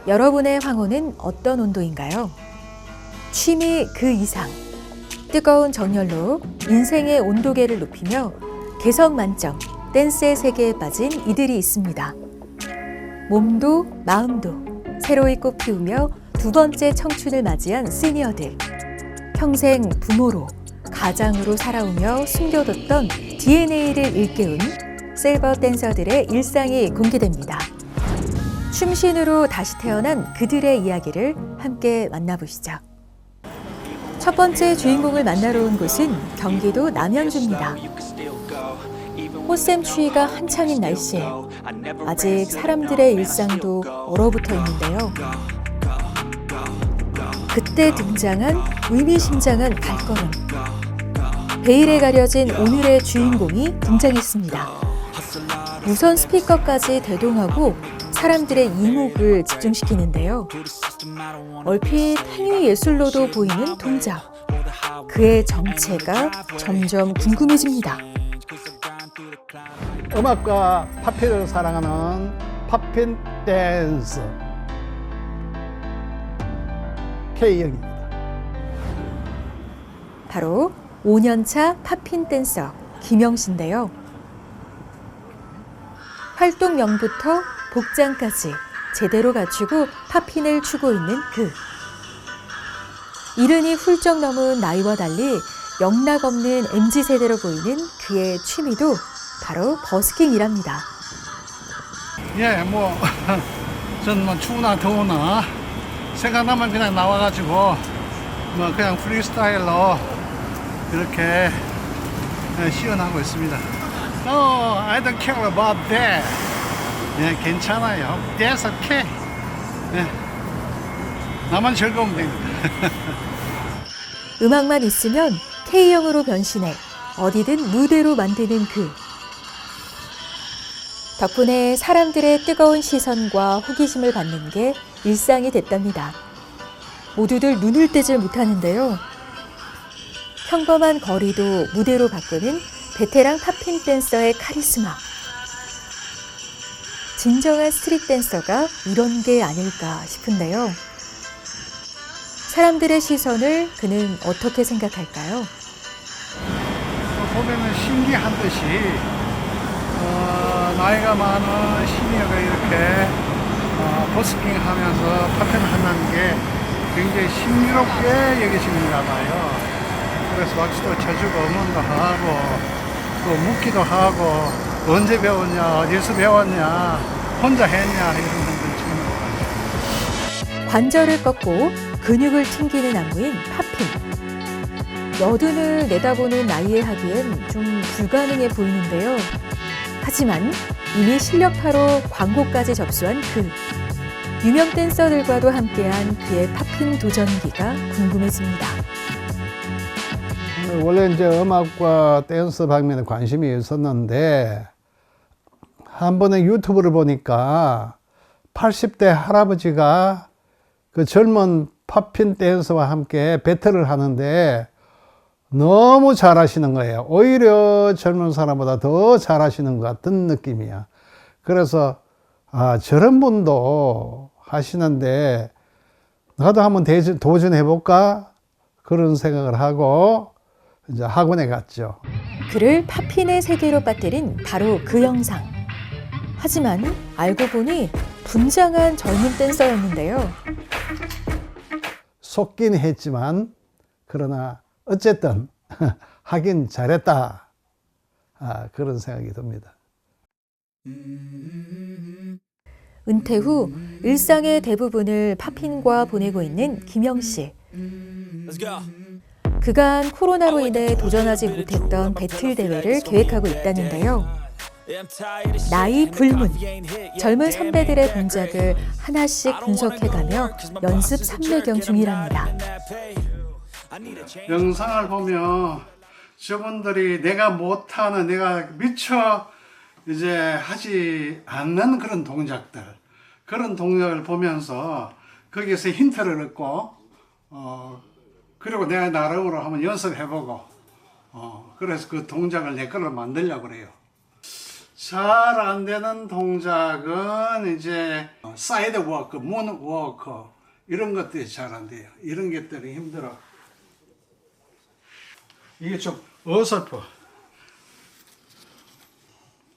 여러분의 황혼은 어떤 온도인가요? 취미 그 이상, 뜨거운 정열로 인생의 온도계를 높이며 개성 만점 댄스의 세계에 빠진 이들이 있습니다. 몸도 마음도 새로이 꽃피우며 두 번째 청춘을 맞이한 시니어들. 평생 부모로, 가장으로 살아오며 숨겨뒀던 DNA를 일깨운 실버 댄서들의 일상이 공개됩니다. 춤신으로 다시 태어난 그들의 이야기를 함께 만나보시죠. 첫 번째 주인공을 만나러 온 곳은 경기도 남양주입니다. 꽃샘 추위가 한창인 날씨에 아직 사람들의 일상도 얼어붙어 있는데요. 그때 등장한 의미심장한 발걸음. 베일에 가려진 오늘의 주인공이 등장했습니다. 무선 스피커까지 대동하고 사람들의 이목을 집중시키는데요. 얼핏 행위 예술로도 보이는 동작. 그의 정체가 점점 궁금해집니다. 음악과 팝핀을 사랑하는 팝핀 댄스 K영입니다. 바로 5년차 팝핀 댄서 김영씨인데요. 활동명부터 복장까지 제대로 갖추고 팝핀을 추고 있는 그. 이른이 훌쩍 넘은 나이와 달리 영락없는 MZ세대로 보이는 그의 취미도 바로 버스킹이랍니다. 예, 전 추우나 더우나 생각나면 그냥 나와가지고 그냥 프리스타일로 이렇게 시연하고 있습니다. No, I don't care about that. 예, 괜찮아요. That's okay. 예, 나만 즐거우면 됩니다. 음악만 있으면 K형으로 변신해 어디든 무대로 만드는 그. 덕분에 사람들의 뜨거운 시선과 호기심을 받는 게 일상이 됐답니다. 모두들 눈을 떼질 못하는데요. 평범한 거리도 무대로 바꾸는 베테랑 팝핀 댄서의 카리스마. 진정한 스트릿 댄서가 이런 게 아닐까 싶은데요. 사람들의 시선을 그는 어떻게 생각할까요? 보면은 신기한 듯이 나이가 많은 시니어가 이렇게 버스킹 하면서 팝핀 한다는 게 굉장히 신비롭게 여기시는가 봐요. 그래서 박수도 쳐주고 응원도 하고 또 묻기도 하고 언제 배웠냐, 어디서 배웠냐, 혼자 했냐 이런 분들 지금. 관절을 꺾고 근육을 튕기는 안무인 팝핀. 여든을 내다보는 나이에 하기엔 좀 불가능해 보이는데요. 하지만 이미 실력파로 광고까지 접수한 그. 유명 댄서들과도 함께한 그의 팝핀 도전기가 궁금해집니다. 원래 이제 음악과 댄스 방면에 관심이 있었는데 한 번에 유튜브를 보니까 80대 할아버지가 그 젊은 팝핀 댄서와 함께 배틀을 하는데 너무 잘하시는 거예요. 오히려 젊은 사람보다 더 잘하시는 것 같은 느낌이야. 그래서 저런 분도 하시는데 나도 한번 도전해볼까? 그런 생각을 하고 이제 학원에 갔죠. 그를 팝핀의 세계로 빠뜨린 바로 그 영상. 하지만 알고 보니 분장한 젊은 댄서였는데요. 속긴 했지만 그러나 어쨌든 하긴 잘했다. 그런 생각이 듭니다. 은퇴 후 일상의 대부분을 팝핀과 보내고 있는 김영씨. 그간 코로나로 인해 도전하지 못했던 배틀 대회를 계획하고 있다는데요. 나이 불문, 젊은 선배들의 동작을 하나씩 분석해가며 연습 삼매경 중이랍니다. 영상을 보면 저분들이 내가 못하는, 내가 미처 이제 하지 않는 그런 동작들, 그런 동작을 보면서 거기에서 힌트를 얻고 그리고 내가 나름으로 한번 연습해보고 그래서 그 동작을 내 걸로 만들려고 그래요. 잘 안 되는 동작은 이제 사이드 워크, 문 워크 이런 것들이 잘 안 돼요. 이런 것들이 힘들어. 이게 좀 어설퍼.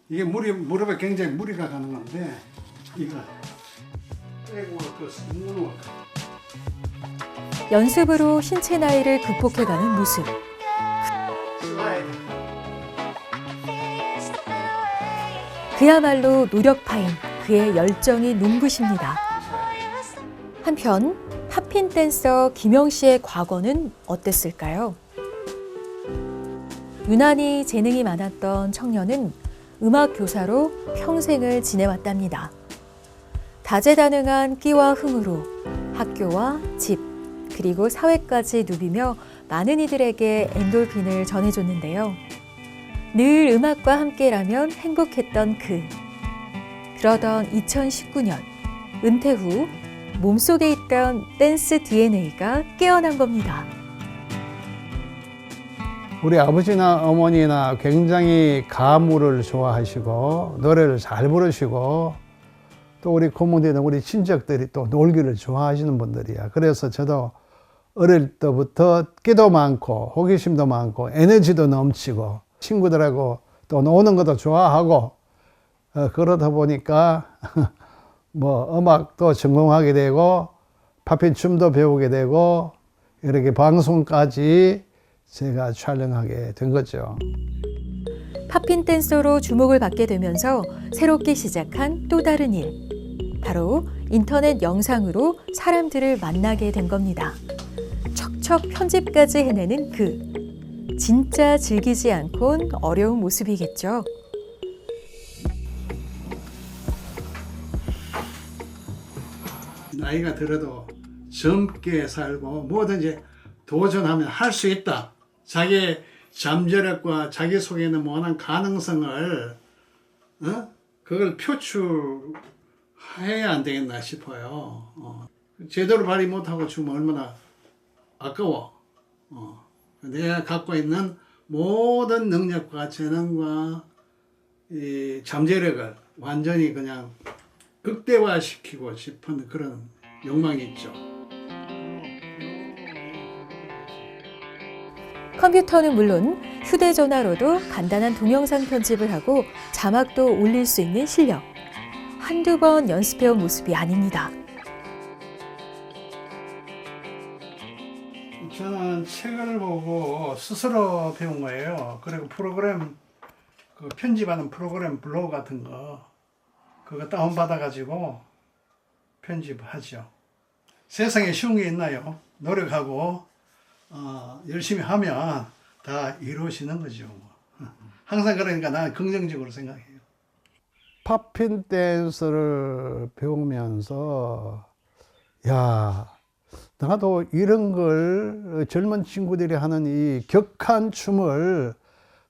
이게 무릎에 굉장히 무리가 가는 건데 이거 백 워크, 문 워크. 연습으로 신체 나이를 극복해가는 모습. 슬라이드. 그야말로 노력파인 그의 열정이 눈부십니다. 한편 팝핀 댄서 김영 씨의 과거는 어땠을까요? 유난히 재능이 많았던 청년은 음악 교사로 평생을 지내왔답니다. 다재다능한 끼와 흥으로 학교와 집, 그리고 사회까지 누비며 많은 이들에게 엔돌핀을 전해줬는데요. 늘 음악과 함께라면 행복했던 그. 그러던 2019년, 은퇴 후 몸속에 있던 댄스 DNA가 깨어난 겁니다. 우리 아버지나 어머니나 굉장히 가물을 좋아하시고 노래를 잘 부르시고 또 우리 고모들이나 우리 친척들이 또 놀기를 좋아하시는 분들이야. 그래서 저도 어릴 때부터 끼도 많고 호기심도 많고 에너지도 넘치고 친구들하고 또 노는 것도 좋아하고 그러다 보니까 뭐 음악도 전공하게 되고 팝핀 춤도 배우게 되고 이렇게 방송까지 제가 촬영하게 된 거죠. 팝핀 댄서로 주목을 받게 되면서 새롭게 시작한 또 다른 일. 바로 인터넷 영상으로 사람들을 만나게 된 겁니다. 척척 편집까지 해내는 그. 진짜 즐기지 않곤 어려운 모습이겠죠. 나이가 들어도 젊게 살고 뭐든지 도전하면 할 수 있다. 자기의 잠재력과 자기 속에 있는 무한한 가능성을 그걸 표출해야 안 되겠나 싶어요. 제대로 발휘 못하고 죽으면 얼마나 아까워. 내가 갖고 있는 모든 능력과 재능과 이 잠재력을 완전히 그냥 극대화시키고 싶은 그런 욕망이 있죠. 컴퓨터는 물론 휴대전화로도 간단한 동영상 편집을 하고 자막도 올릴 수 있는 실력. 한두 번 연습해온 모습이 아닙니다. 저는 책을 보고 스스로 배운 거예요. 그리고 프로그램, 그 편집하는 프로그램 블로그 같은 거, 그거 다운받아가지고 편집하죠. 세상에 쉬운 게 있나요? 노력하고, 열심히 하면 다 이루어지는 거죠. 항상 그러니까 나는 긍정적으로 생각해요. 팝핀 댄스를 배우면서, 야, 나도 이런 걸 젊은 친구들이 하는 이 격한 춤을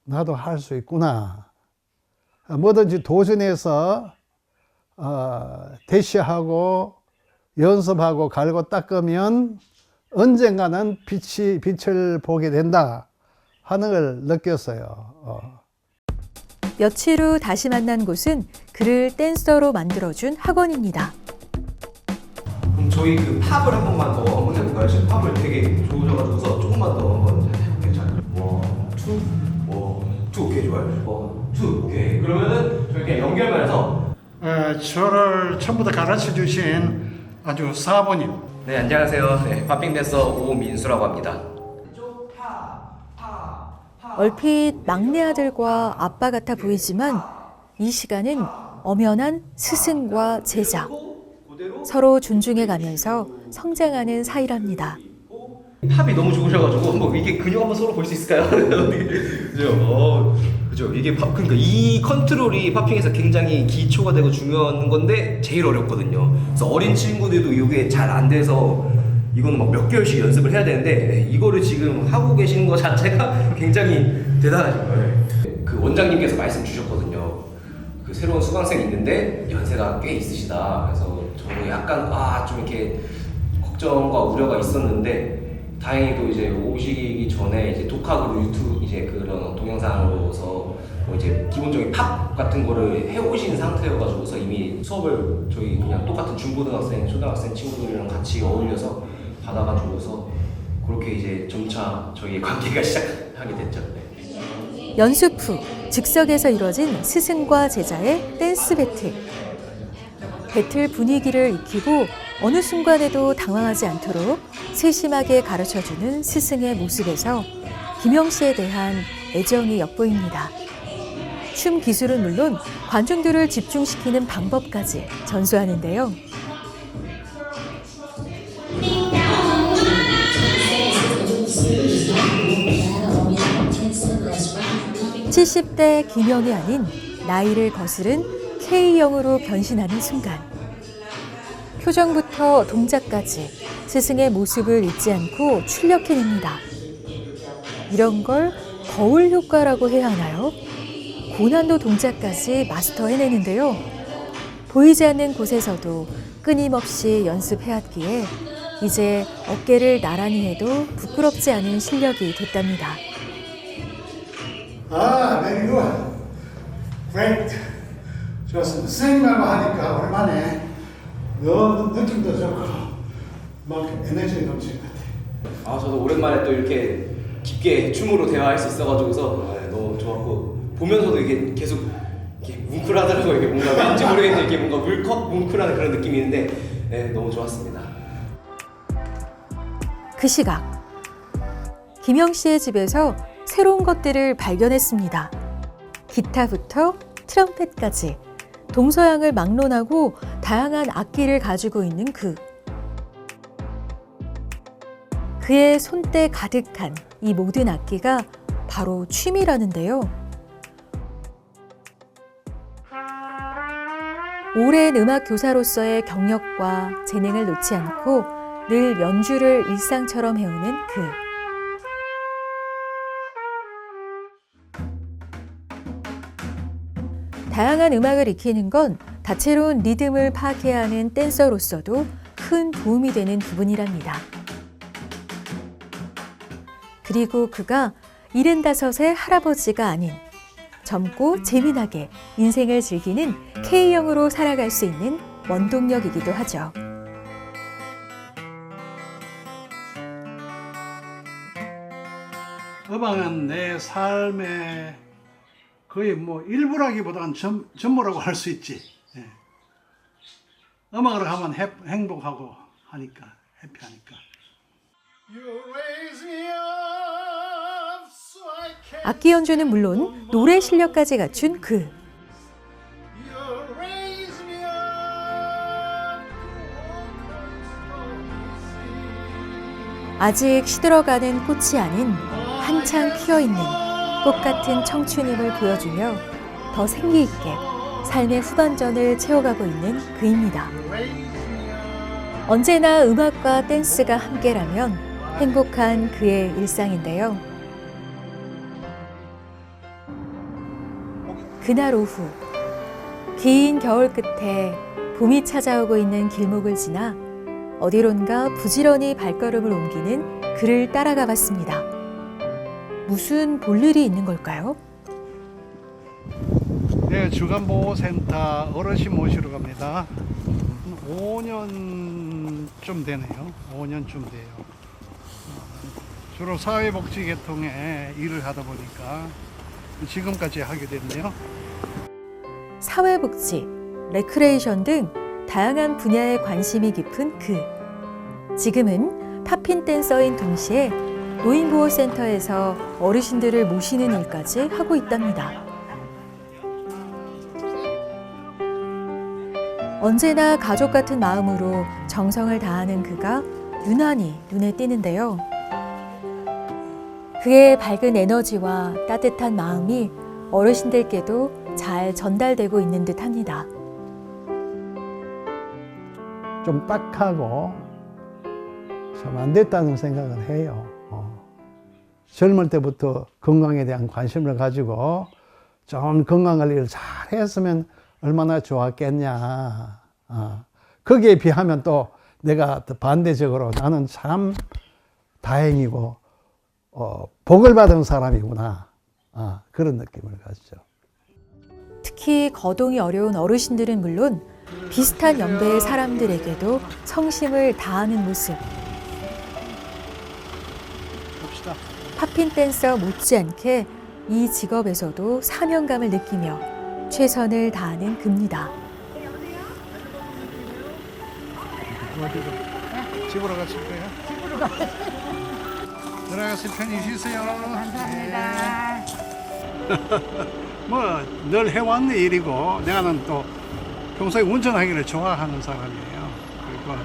나도 할 수 있구나. 뭐든지 도전해서 대시하고 연습하고 갈고 닦으면 언젠가는 빛을 보게 된다 하는 걸 느꼈어요. 며칠 후 다시 만난 곳은 그를 댄서로 만들어준 학원입니다. 그럼 저희 그 팝을 한 번만 더 한번 해볼까요? 지금 팝을 되게 좋으셔가지고서 조금만 더 한번 해볼게요. 자, 투, 오케이 좋아요. 투, 오케이. 그러면은 저희 그냥 연결만 해서. 저를 처음부터 가르쳐 주신 아주 사모님. 네, 안녕하세요. 네, 팝핑 댄서 오민수라고 합니다. 얼핏 막내 아들과 아빠 같아 보이지만 이 시간은 엄연한 스승과 제자. 서로 존중해가면서 성장하는 사이랍니다. 팝이 너무 좋으셔가지고 한번 이게 근육 한번 서로 볼 수 있을까요? 그죠? 그죠? 이게 팝, 그러니까 이 컨트롤이 팝핑에서 굉장히 기초가 되고 중요한 건데 제일 어렵거든요. 그래서 어린 친구들도 이게 잘 안 돼서 이거는 막 몇 개월씩 연습을 해야 되는데 이거를 지금 하고 계시는 것 자체가 굉장히 대단하신 거예요. 그 원장님께서 말씀 주셨거든요. 그 새로운 수강생이 있는데 연세가 꽤 있으시다. 그래서 저도 약간 좀 이렇게 걱정과 우려가 있었는데 다행히도 이제 오시기 전에 이제 독학으로 유튜브 이제 그런 동영상으로서 뭐 이제 기본적인 팝 같은 거를 해오신 상태여가지고서 이미 수업을 저희 그냥 똑같은 중고등학생, 초등학생 친구들이랑 같이 어울려서 받아가지고서 그렇게 이제 점차 저희의 관계가 시작하게 됐죠. 네. 연습 후 즉석에서 이뤄진 스승과 제자의 댄스 배틀. 배틀 분위기를 익히고 어느 순간에도 당황하지 않도록 세심하게 가르쳐주는 스승의 모습에서 김영 씨에 대한 애정이 엿보입니다. 춤 기술은 물론 관중들을 집중시키는 방법까지 전수하는데요. (70대) 김영이 아닌 나이를 거스른 K형으로 변신하는 순간, 표정부터 동작까지 스승의 모습을 잊지 않고 출력해냅니다. 이런 걸 거울 효과라고 해야 하나요? 고난도 동작까지 마스터해내는데요. 보이지 않는 곳에서도 끊임없이 연습해왔기에 이제 어깨를 나란히 해도 부끄럽지 않은 실력이 됐답니다. very good. Great. 좋습니다. 선생님하고 하니까 오랜만에 너무 느낌도 좋고 막 에너지 넘치는 것 같아요. 저도 오랜만에 또 이렇게 깊게 춤으로 대화할 수 있어가지고서 너무 좋았고, 보면서도 이게 계속 이렇게 뭉클하더라고요. 이게 뭔가 왠지 모르겠는데 이게 뭔가 물컥 뭉클한 그런 느낌이 있는데 너무 좋았습니다. 그 시각, 김영 씨의 집에서 새로운 것들을 발견했습니다. 기타부터 트럼펫까지 동서양을 막론하고 다양한 악기를 가지고 있는 그의 손때 가득한 이 모든 악기가 바로 취미라는데요. 오랜 음악 교사로서의 경력과 재능을 놓지 않고 늘 연주를 일상처럼 해오는 다양한 음악을 익히는 건 다채로운 리듬을 파악해야 하는 댄서로서도 큰 도움이 되는 부분이랍니다. 그리고 그가 75의 할아버지가 아닌 젊고 재미나게 인생을 즐기는 K형으로 살아갈 수 있는 원동력이기도 하죠. 음악은 내 삶의 거의 뭐 일부라기보다는 전부라고 할 수 있지. 예. 음악을 하면 행복하고 하니까, 해피하니까. 악기 연주는 물론 노래 실력까지 갖춘 아직 시들어가는 꽃이 아닌 한창 피어있는 꽃 같은 청춘임을 보여주며 더 생기 있게 삶의 후반전을 채워가고 있는 그입니다. 언제나 음악과 댄스가 함께라면 행복한 그의 일상인데요. 그날 오후, 긴 겨울 끝에 봄이 찾아오고 있는 길목을 지나 어디론가 부지런히 발걸음을 옮기는 그를 따라가 봤습니다. 무슨 볼일이 있는 걸까요? 네, 주간보호센터 어르신 모시러 갑니다. 5년 좀 되네요. 5년쯤 돼요. 주로 사회복지 계통에 일을 하다 보니까 지금까지 하게 됐네요. 사회복지, 레크레이션 등 다양한 분야에 관심이 깊은 지금은 팝핀 댄서인 동시에 노인보호센터에서 어르신들을 모시는 일까지 하고 있답니다. 언제나 가족 같은 마음으로 정성을 다하는 그가 유난히 눈에 띄는데요. 그의 밝은 에너지와 따뜻한 마음이 어르신들께도 잘 전달되고 있는 듯합니다. 좀 딱하고 참 안 됐다는 생각을 해요. 젊을 때부터 건강에 대한 관심을 가지고 좀 건강관리를 잘 했으면 얼마나 좋았겠냐. 거기에 비하면 또 내가 반대적으로 나는 참 다행이고 복을 받은 사람이구나. 그런 느낌을 가지죠. 특히 거동이 어려운 어르신들은 물론 비슷한 연배의 사람들에게도 성심을 다하는 모습. 봅시다. 팝핀 댄서 못지않게 이 직업에서도 사명감을 느끼며 최선을 다하는 그입니다. 어디로? 집으로 가실 거예요? 집으로 가. 들어가실 편히 쉬세요. 감사합니다. 뭐 늘 해왔는 일이고 내가는 또 평소에 운전하기를 좋아하는 사람이에요. 그리고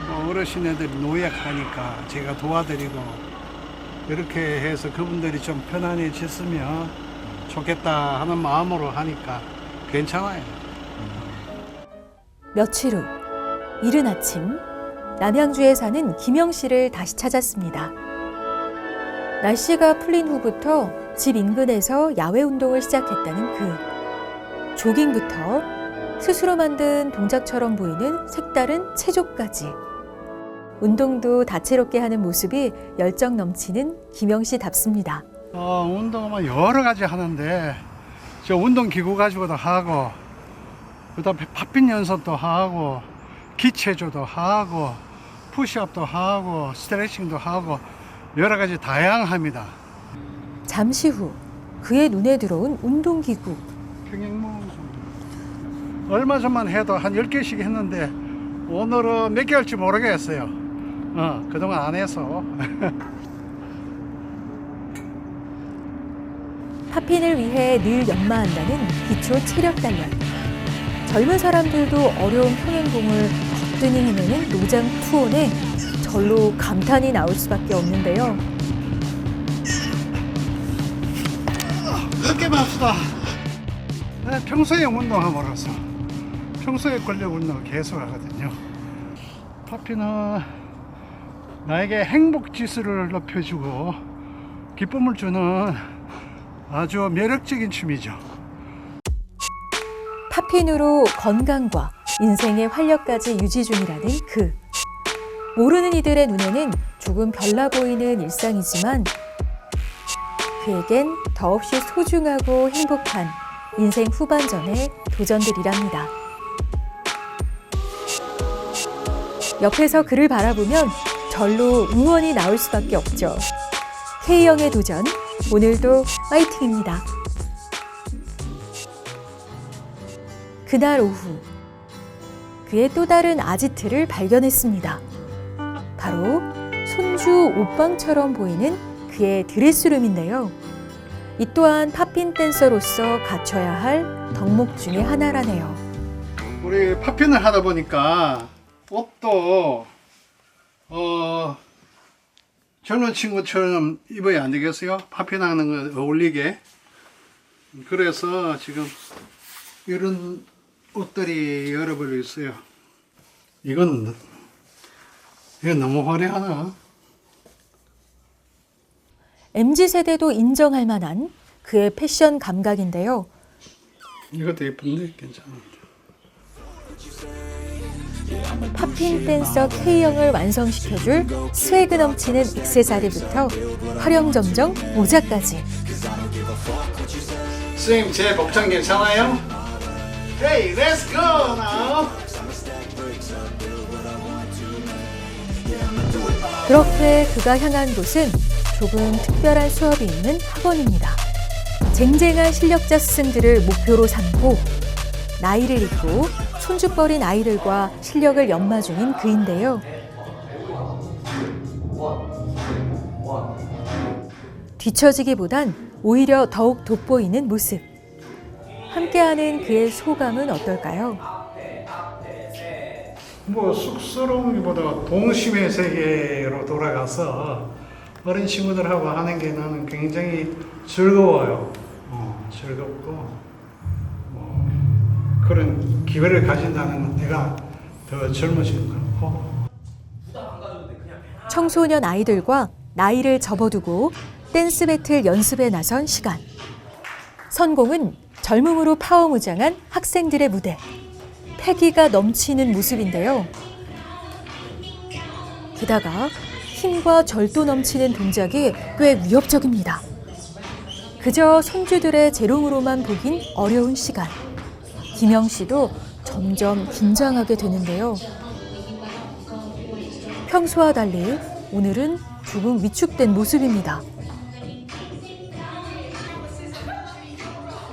뭐 어르신 애들이 노약하니까 제가 도와드리고 이렇게 해서 그분들이 좀 편안해졌으면 좋겠다 하는 마음으로 하니까 괜찮아요. 며칠 후 이른 아침 남양주에 사는 김영 씨를 다시 찾았습니다. 날씨가 풀린 후부터 집 인근에서 야외 운동을 시작했다는 그. 조깅부터 스스로 만든 동작처럼 보이는 색다른 체조까지. 운동도 다채롭게 하는 모습이 열정 넘치는 김영 씨답습니다. 운동은 여러 가지 하는데 저 운동기구 가지고도 하고 그다음에 팝핀 연습도 하고 기체조도 하고 푸시업도 하고 스트레칭도 하고 여러 가지 다양합니다. 잠시 후 그의 눈에 들어온 운동기구. 평행모음 얼마 전만 해도 한 10개씩 했는데 오늘은 몇 개 할지 모르겠어요. 그동안 안 해서. 팝핀을 위해 늘 연마한다는 기초 체력 단련. 젊은 사람들도 어려운 평행봉을 거뜬히 해내는 노장 투혼에 절로 감탄이 나올 수밖에 없는데요. 늦게 맙시다. 평소에 운동함으로써 평소에 근력 운동을 계속 하거든요. 팝핀은 나에게 행복 지수를 높여주고 기쁨을 주는 아주 매력적인 춤이죠. 팝핀으로 건강과 인생의 활력까지 유지 중이라는 그. 모르는 이들의 눈에는 조금 별나 보이는 일상이지만 그에겐 더없이 소중하고 행복한 인생 후반전의 도전들이랍니다. 옆에서 그를 바라보면 절로 응원이 나올 수밖에 없죠. K형의 도전, 오늘도 파이팅입니다. 그날 오후, 그의 또 다른 아지트를 발견했습니다. 바로 손주 옷방처럼 보이는 그의 드레스룸인데요. 이 또한 팝핀 댄서로서 갖춰야 할 덕목 중에 하나라네요. 우리 팝핀을 하다 보니까 옷도 젊은 친구처럼 입어야 안 되겠어요? 팝핀 하는 거 어울리게. 그래서 지금 이런 옷들이 여러 벌 있어요. 이건 너무 화려하나? MZ세대도 인정할 만한 그의 패션 감각인데요. 이것도 예쁜데 괜찮은데. 팝핀 댄서 K형을 완성시켜줄 스웨그 넘치는 액세서리부터 활용점정 모자까지. 선생님 제 복장 괜찮아요? Hey, let's go now! 그렇게 그가 향한 곳은 조금 특별한 수업이 있는 학원입니다. 쟁쟁한 실력자 스승들을 목표로 삼고 나이를 잊고 손주뻘인 아이들과 실력을 연마 중인 그인데요. 뒤처지기보단 오히려 더욱 돋보이는 모습. 함께하는 그의 소감은 어떨까요? 뭐 쑥스러움보다 동심의 세계로 돌아가서 어린 친구들하고 하는 게 나는 굉장히 즐거워요. 즐겁고 그런 기회를 가진다는 내가 더 젊어지는 것 같고. 청소년 아이들과 나이를 접어두고 댄스 배틀 연습에 나선 시간. 선공은 젊음으로 파워무장한 학생들의 무대. 패기가 넘치는 모습인데요. 게다가 힘과 절도 넘치는 동작이 꽤 위협적입니다. 그저 손주들의 재롱으로만 보긴 어려운 시간. 김영 씨도 점점 긴장하게 되는데요. 평소와 달리 오늘은 조금 위축된 모습입니다.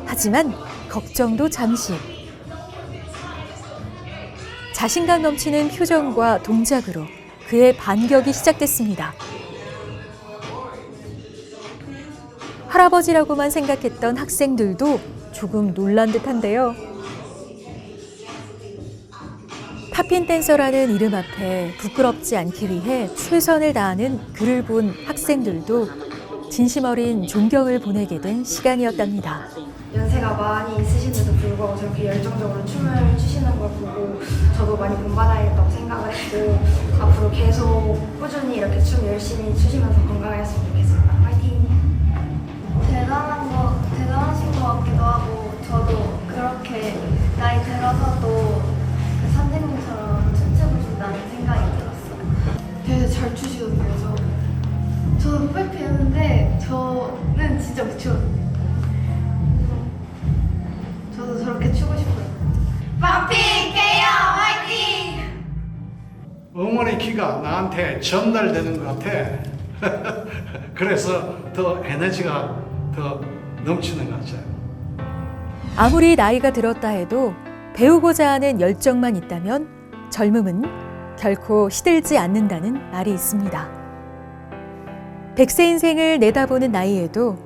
하지만 걱정도 잠시. 자신감 넘치는 표정과 동작으로 그의 반격이 시작됐습니다. 할아버지라고만 생각했던 학생들도 조금 놀란 듯한데요. 팝핀 댄서라는 이름 앞에 부끄럽지 않기 위해 최선을 다하는 그를 본 학생들도 진심 어린 존경을 보내게 된 시간이었답니다. 연세가 많이 있으신데도 불구하고 저렇게 열정적으로 춤을 추시는 걸 보고 저도 많이 본받아야겠다고 생각을 했고 앞으로 계속 꾸준히 이렇게 춤 열심히 추시면서 건강했으면 좋겠습니다. 화이팅! 대단하신 것 같기도 하고 저도 그렇게 나이 들어서도 그 선생님처럼 춤추고 싶다는 생각이 들었어요. 되게 잘 추시던데요, 저도 빽빽 했는데 저는 진짜 못 추거든요. 저도 저렇게 추고 싶어요. 팝핀 케어 화이팅! 어머니 기가 나한테 전달되는 것 같아. 그래서 더 에너지가 더 넘치는 것 같아요. 아무리 나이가 들었다 해도 배우고자 하는 열정만 있다면 젊음은 결코 시들지 않는다는 말이 있습니다. 100세 인생을 내다보는 나이에도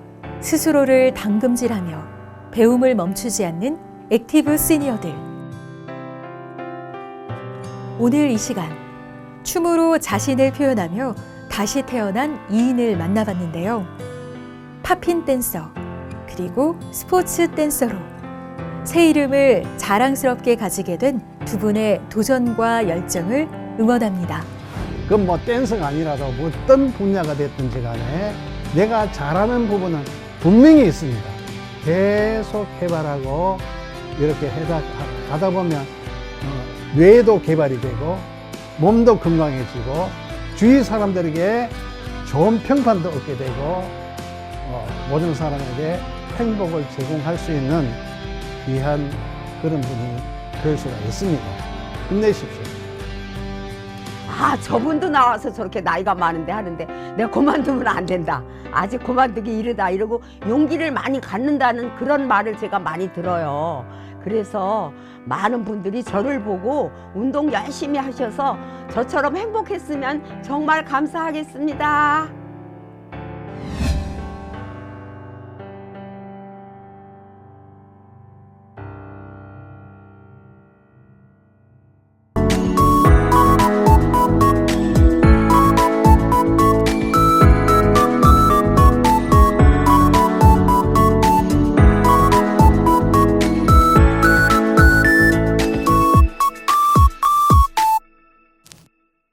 스스로를 당금질하며 배움을 멈추지 않는 액티브 시니어들. 오늘 이 시간 춤으로 자신을 표현하며 다시 태어난 2인을 만나봤는데요. 팝핀 댄서 그리고 스포츠 댄서로 새 이름을 자랑스럽게 가지게 된 두 분의 도전과 열정을 응원합니다. 그건 뭐 댄서가 아니라도 어떤 분야가 됐든지 간에 내가 잘하는 부분은 분명히 있습니다. 계속 개발하고 이렇게 가다 보면 뇌도 개발이 되고 몸도 건강해지고 주위 사람들에게 좋은 평판도 얻게 되고 모든 사람에게 행복을 제공할 수 있는 귀한 그런 분이 될 수가 있습니다. 힘내십시오. 아, 저분도 나와서 저렇게 나이가 많은데 하는데 내가 그만두면 안 된다. 아직 그만두기 이르다 이러고 용기를 많이 갖는다는 그런 말을 제가 많이 들어요. 그래서 많은 분들이 저를 보고 운동 열심히 하셔서 저처럼 행복했으면 정말 감사하겠습니다.